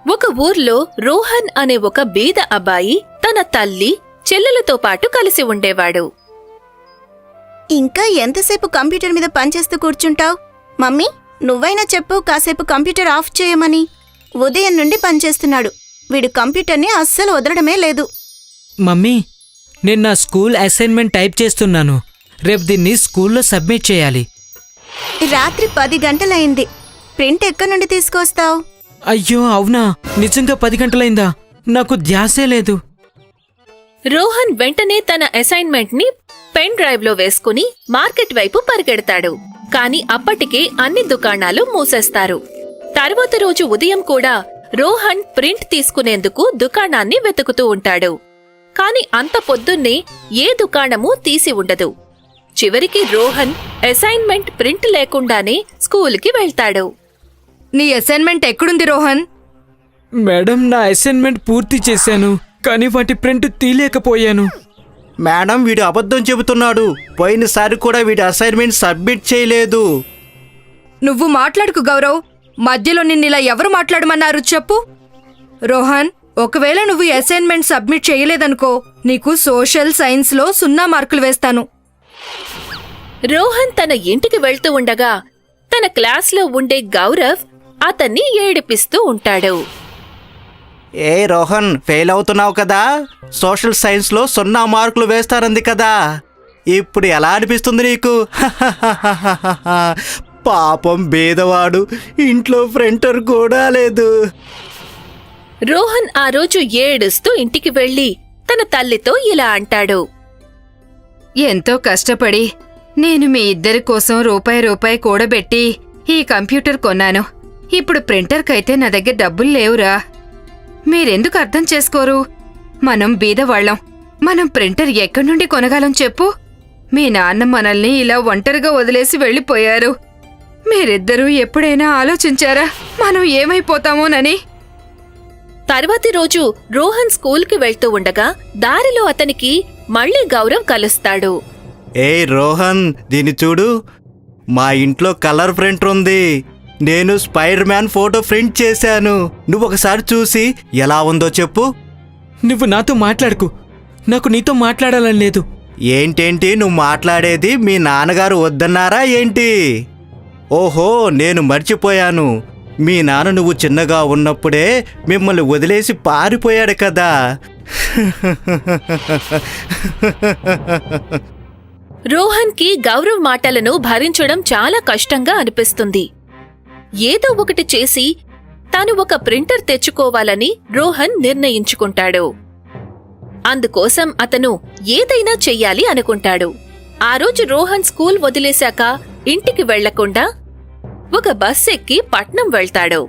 ఒక ఊర్లో రోహన్ అనే ఒక బీద అబ్బాయి తన తల్లి చెల్లెలతో పాటు కలిసి ఉండేవాడు. ఇంకా ఎంతసేపు కంప్యూటర్ మీద పనిచేస్తూ కూర్చుంటావ్? మమ్మీ, నువ్వైనా చెప్పు కాసేపు కంప్యూటర్ ఆఫ్ చేయమని. ఉదయం నుండి పనిచేస్తున్నాడు. వీడు కంప్యూటర్ని అస్సలు వదలడమే లేదు. మమ్మీ, నేను నా స్కూల్ అసైన్మెంట్ టైప్ చేస్తున్నాను. రేపు దీన్ని స్కూల్లో సబ్మిట్ చేయాలి. రాత్రి 10 గంటలైంది. ప్రింట్ ఎక్కడి నుండి తీసుకొస్తావు? అయ్యో అవునా, నిజంగా 10 గంటలైందా? నాకు ధ్యాసే లేదు. రోహన్ వెంటనే తన అసైన్మెంట్ ని పెన్ డ్రైవ్ లో వేసుకుని మార్కెట్ వైపు పరిగెడతాడు. కాని అప్పటికే అన్ని దుకాణాలు మూసేస్తారు. తర్వాత రోజు ఉదయం కూడా రోహన్ ప్రింట్ తీసుకునేందుకు దుకాణాన్ని వెతుకుతూ ఉంటాడు. కాని అంత పొద్దున్నే ఏ దుకాణమూ తీసి ఉండదు. చివరికి రోహన్ అసైన్మెంట్ ప్రింట్ లేకుండానే స్కూలుకి వెళ్తాడు. నీ అసైన్మెంట్ ఎక్కడుంది రోహన్? మేడం, నా అసైన్మెంట్ పూర్తి చేశాను, కానీ వాటి ప్రింట్ తీయలేకపోయాను. మేడం, వీడు అబద్ధం చెబుతున్నాడు. పోయినసారి కూడా వీడి అసైన్మెంట్ సబ్మిట్ చేయలేదు. నువ్వు మాట్లాడుకు గౌరవ్. మధ్యలో నిన్నిలా ఎవరు మాట్లాడమన్నారు చెప్పు. రోహన్, ఒకవేళ నువ్వు అసైన్మెంట్ సబ్మిట్ చేయలేదనుకో, నీకు సోషల్ సైన్స్లో 0 మార్కులు వేస్తాను. రోహన్ తన ఇంటికి వెళ్తూ ఉండగా తన క్లాస్లో ఉండే గౌరవ్ అతన్ని ఏడిపిస్తూ ఉంటాడు. ఏ రోహన్, ఫెయిల్ అవుతున్నావు కదా? సోషల్ సైన్స్లో 0 మార్కులు వేస్తారంది కదా. ఇప్పుడు ఎలా అనిపిస్తుంది నీకు? పాపం బేదవాడు, ఇంట్లో ప్రింటర్ కూడా లేదు. రోహన్ ఆ రోజు ఏడుస్తూ ఇంటికి వెళ్లి తన తల్లితో ఇలా అంటాడు. ఎంతో కష్టపడి నేను మీ ఇద్దరి కోసం రూపాయి కూడబెట్టి ఈ కంప్యూటర్ కొన్నాను. ఇప్పుడు ప్రింటర్కైతే నా దగ్గర డబ్బులు లేవురా. మీరెందుకు అర్థం చేసుకోరు? మనం బీదవాళ్లం. మనం ప్రింటర్ ఎక్కడి నుండి కొనగలం చెప్పు? మీ నాన్న మనల్ని ఇలా ఒంటరిగా వదిలేసి వెళ్ళిపోయారు. మీరిద్దరూ ఎప్పుడైనా ఆలోచించారా మనం ఏమైపోతామోనని? తర్వాతి రోజు రోహన్ స్కూల్కి వెళ్తూ ఉండగా దారిలో అతనికి మళ్లీ గౌరవ్ కలుస్తాడు. ఏ రోహన్, దీన్ని చూడు. మా ఇంట్లో కలర్ ప్రింటర్ ఉంది. నేను స్పైడర్ మ్యాన్ ఫోటో ప్రింట్ చేశాను. నువ్వు ఒకసారి చూసి ఎలా ఉందో చెప్పు. నువ్వు నాతో మాట్లాడుకు. నాకు నీతో మాట్లాడాలని లేదు. ఏంటేంటి నువ్వు మాట్లాడేది? మీ నాన్నగారు వద్దన్నారా ఏంటి? ఓహో, నేను మర్చిపోయాను. మీ నాన్న నువ్వు చిన్నగా ఉన్నప్పుడే మిమ్మల్ని వదిలేసి పారిపోయాడు కదా. రోహన్కి గౌరవ్ మాటలను భరించడం చాలా కష్టంగా అనిపిస్తుంది. ఏదో ఒకటి చేసి తాను ఒక ప్రింటర్ తెచ్చుకోవాలని రోహన్ నిర్ణయించుకుంటాడు. అందుకోసం అతను ఏదైనా చెయ్యాలి అనుకుంటాడు. ఆ రోజు రోహన్ స్కూల్ వదిలేశాక ఇంటికి వెళ్లకుండా ఒక బస్ ఎక్కి పట్నం వెళ్తాడు.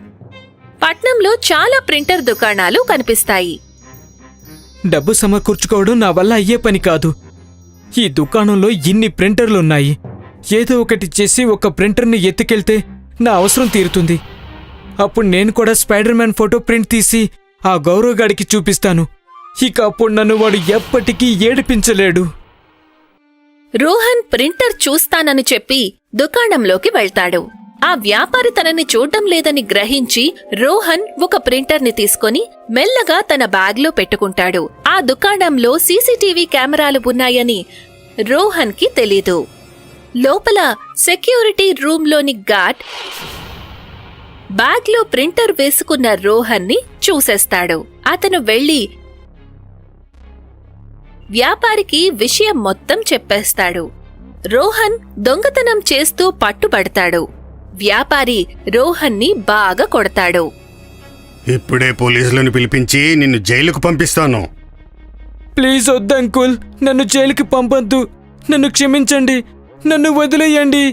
పట్నంలో చాలా ప్రింటర్ దుకాణాలు కనిపిస్తాయి. డబ్బు సమకూర్చుకోవడం నా వల్ల అయ్యే పని కాదు. ఈ దుకాణంలో ఇన్ని ప్రింటర్లున్నాయి. ఏదో ఒకటి చేసి ఒక ప్రింటర్ని ఎత్తుకెళ్తే నా అవసరం తీరుతుంది. అప్పుడు నేను కూడా స్పైడర్ మ్యాన్ ఫోటో ప్రింట్ తీసి ఆ గౌరవ్ గాడికి చూపిస్తాను. ఇక అప్పుడు నన్ను వాడు ఎప్పటికీ ఏడిపించలేడు. రోహన్ ప్రింటర్ చూస్తానని చెప్పి దుకాణంలోకి వెళ్తాడు. ఆ వ్యాపారి తనని చూడ్డం లేదని గ్రహించి రోహన్ ఒక ప్రింటర్ని తీసుకొని మెల్లగా తన బ్యాగ్లో పెట్టుకుంటాడు. ఆ దుకాణంలో సీసీటీవీ కెమెరాలు ఉన్నాయని రోహన్కి తెలీదు. లోపల సెక్యూరిటీ రూంలోని గార్డ్ బ్యాగ్లో ప్రింటర్ వేసుకున్న రోహన్ని చూసేస్తాడు. అతను వెళ్లి వ్యాపారికి విషయం మొత్తం చెప్పేస్తాడు. రోహన్ దొంగతనం చేస్తూ పట్టుబడతాడు. వ్యాపారి రోహన్ని బాగా కొడతాడు. ఇప్పుడే పోలీసులను పిలిపించి నిన్ను జైలుకు పంపిస్తాను. ప్లీజ్ వద్దు అంకుల్, నన్ను జైలుకి పంపొద్దు. నన్ను క్షమించండి, నన్ను వదిలేయండి.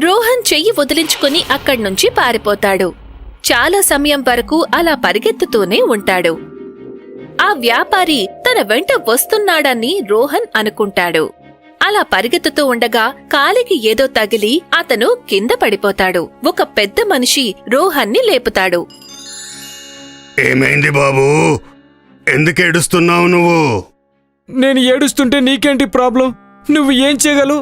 రోహన్ చెయ్యి వదిలించుకుని అక్కడ్నుంచి పారిపోతాడు. చాలా సమయం వరకు అలా పరిగెత్తుతూనే ఉంటాడు. ఆ వ్యాపారి తన వెంట వస్తున్నాడని రోహన్ అనుకుంటాడు. అలా పరిగెత్తుతూ ఉండగా కాలికి ఏదో తగిలి అతను కింద పడిపోతాడు. ఒక పెద్ద మనిషి రోహన్ని లేపుతాడు. ఏమైంది బాబూ? ఎందుకు ఏడుస్తున్నావు నువ్వు? నేను ఏడుస్తుంటే నీకేంటి ప్రాబ్లం? నువ్వు ఏం చేయగలవు?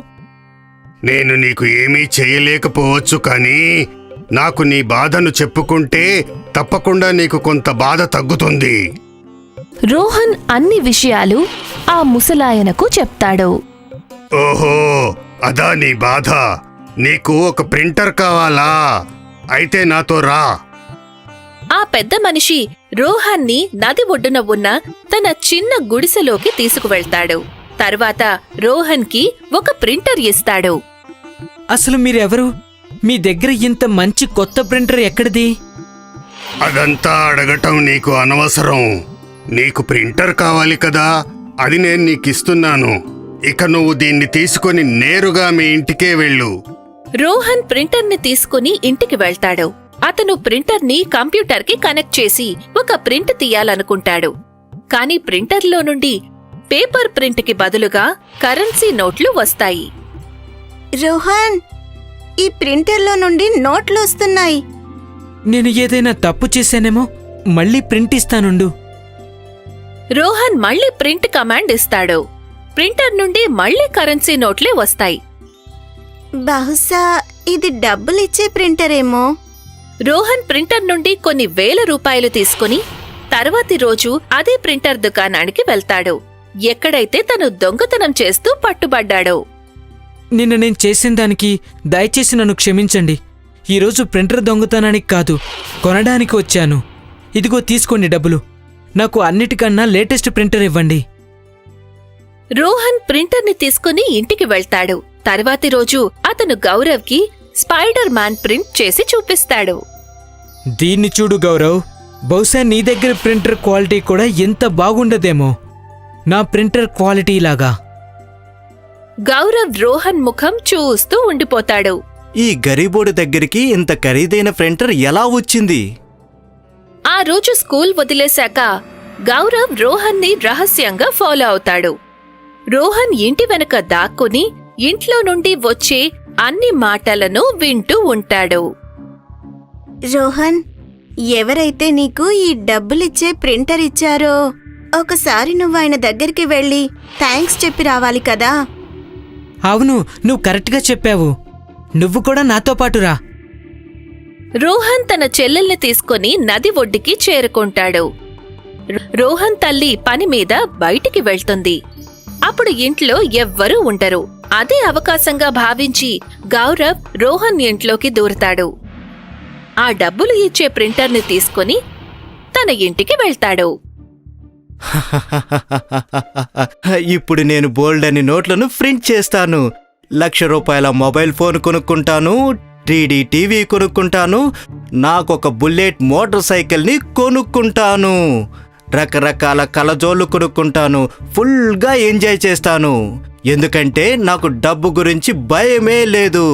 నేను నీకు ఏమీ చేయలేకపోవచ్చు, కానీ నాకు నీ బాధను చెప్పుకుంటే తప్పకుండా నీకు కొంత బాధ తగ్గుతుంది. రోహన్ అన్ని విషయాలు ఆ ముసలాయనకు చెప్తాడు. ఓహో, అదా నీ బాధ. నీకు ఒక ప్రింటర్ కావాలా? అయితే నాతో రా. ఆ పెద్ద మనిషి రోహన్ని నది ఒడ్డున ఉన్న తన చిన్న గుడిసెలోకి తీసుకువెళ్తాడు. తర్వాత రోహన్కి ఒక ప్రింటర్ ఇస్తాడు. అసలు మీరెవరు? మీ దగ్గర ఇంత మంచి కొత్త ప్రింటర్ ఎక్కడిది? అదంతా అడగటం నీకు అనవసరం. నీకు ప్రింటర్ కావాలి కదా, అది నేను నీకిస్తున్నాను. ఇక నువ్వు దీన్ని తీసుకొని నేరుగా మీ ఇంటికే వెళ్ళు. రోహన్ ప్రింటర్ని తీసుకుని ఇంటికి వెళ్తాడు. అతను ప్రింటర్ని కంప్యూటర్కి కనెక్ట్ చేసి ఒక ప్రింట్ తీయాలనుకుంటాడు. కాని ప్రింటర్లో నుండి పేపర్ ప్రింట్కి బదులుగా కరెన్సీ నోట్లు వస్తాయి. రోహన్, ఈ ప్రింటర్లో నుండి నోట్లు వస్తున్నాయి. నేను ఏదైనా తప్పు చేశానేమో. మళ్ళీ ప్రింట్ ఇస్తానుండు. రోహన్ మళ్ళీ ప్రింట్ కమాండ్ ఇస్తాడు. ప్రింటర్ నుండి మళ్ళీ కరెన్సీ నోట్లే వస్తాయి. బహుశా ఇది డబ్బులిచ్చే ప్రింటరేమో. రోహన్ ప్రింటర్ నుండి కొన్ని వేల రూపాయలు తీసుకుని తర్వాతి రోజు అదే ప్రింటర్ దుకాణానికి వెళ్తాడు, ఎక్కడైతే తను దొంగతనం చేస్తూ పట్టుబడ్డాడో. నిన్న నేను చేసిన దానికి దయచేసి నన్ను క్షమించండి. ఈరోజు ప్రింటర్ దొంగతనానికి కాదు, కొనడానికి వచ్చాను. ఇదిగో తీసుకోండి డబ్బులు. నాకు అన్నిటికన్నా లేటెస్ట్ ప్రింటర్ ఇవ్వండి. రోహన్ ప్రింటర్ని తీసుకుని ఇంటికి వెళ్తాడు. తర్వాతి రోజు అతను గౌరవ్కి స్పైడర్ మ్యాన్ ప్రింట్ చేసి చూపిస్తాడు. దీన్ని చూడు గౌరవ్, బహుశా నీ దగ్గర ప్రింటర్ క్వాలిటీ కూడా ఎంత బాగుండదేమో నా ప్రింటర్ క్వాలిటీ లాగా. గౌరవ్ రోహన్ ముఖం చూస్తూ ఉండిపోతాడు. ఈ గరీబోడి దగ్గరికి ఇంత ఖరీదైన ప్రింటర్ ఎలా వచ్చింది? ఆ రోజు స్కూల్ వదిలేశాక గౌరవ్ రోహన్ని రహస్యంగా ఫాలో అవుతాడు. రోహన్ ఇంటి వెనక దాక్కుని ఇంట్లో నుండి వచ్చే అన్ని మాటలను వింటూ ఉంటాడు. రోహన్, ఎవరైతే నీకు ఈ డబ్బులిచ్చే ప్రింటర్ ఇచ్చారో ఒకసారి నువ్వు ఆయన దగ్గరికి వెళ్ళి థ్యాంక్స్ చెప్పి రావాలి కదా. అవును, నువ్వు కరెక్ట్గా చెప్పావు. నువ్వు కూడా నాతో పాటు రా. రోహన్ తన చెల్లెల్ని తీసుకుని నది ఒడ్డుకి చేరుకుంటాడు. రోహన్ తల్లి పని మీద బయటికి వెళ్తుంది. అప్పుడు ఇంట్లో ఎవ్వరూ ఉండరు. అదే అవకాశంగా భావించి గౌరవ్ రోహన్ ఇంట్లోకి దూరతాడు. ఆ డబ్బులు ఇచ్చే ప్రింటర్ని తీసుకుని తన ఇంటికి వెళ్తాడు. ఇప్పుడు నేను బోల్డ్ అని నోట్లను ప్రింట్ చేస్తాను. 1,00,000 రూపాయల మొబైల్ ఫోన్ కొనుక్కుంటాను, 3D టీవీ కొనుక్కుంటాను, నాకొక బుల్లెట్ మోటార్ సైకిల్ని కొనుక్కుంటాను, రకరకాల కలజోళ్ళు కొనుక్కుంటాను, ఫుల్గా ఎంజాయ్ చేస్తాను. ఎందుకంటే నాకు డబ్బు గురించి భయమే లేదు.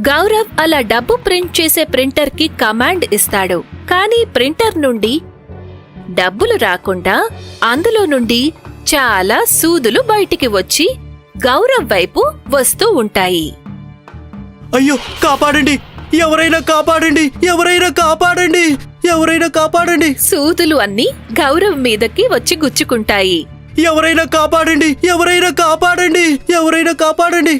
గౌరవ్ అలా డబ్బు ప్రింట్ చేసే ప్రింటర్కి కమాండ్ ఇస్తాడు. కానీ ప్రింటర్ నుండి డబ్బులు రాకుండా అందులో నుండి చాలా సూదులు బయటికి వచ్చి గౌరవ్ వైపు వస్తూ ఉంటాయి. అయ్యో, కాపాడండి! ఎవరైనా కాపాడండి! ఎవరైనా కాపాడండి! ఎవరైనా కాపాడండి! సూదులు అన్నీ గౌరవ్ మీదకి వచ్చి గుచ్చుకుంటాయి. ఎవరైనా కాపాడండి! ఎవరైనా కాపాడండి! ఎవరైనా కాపాడండి!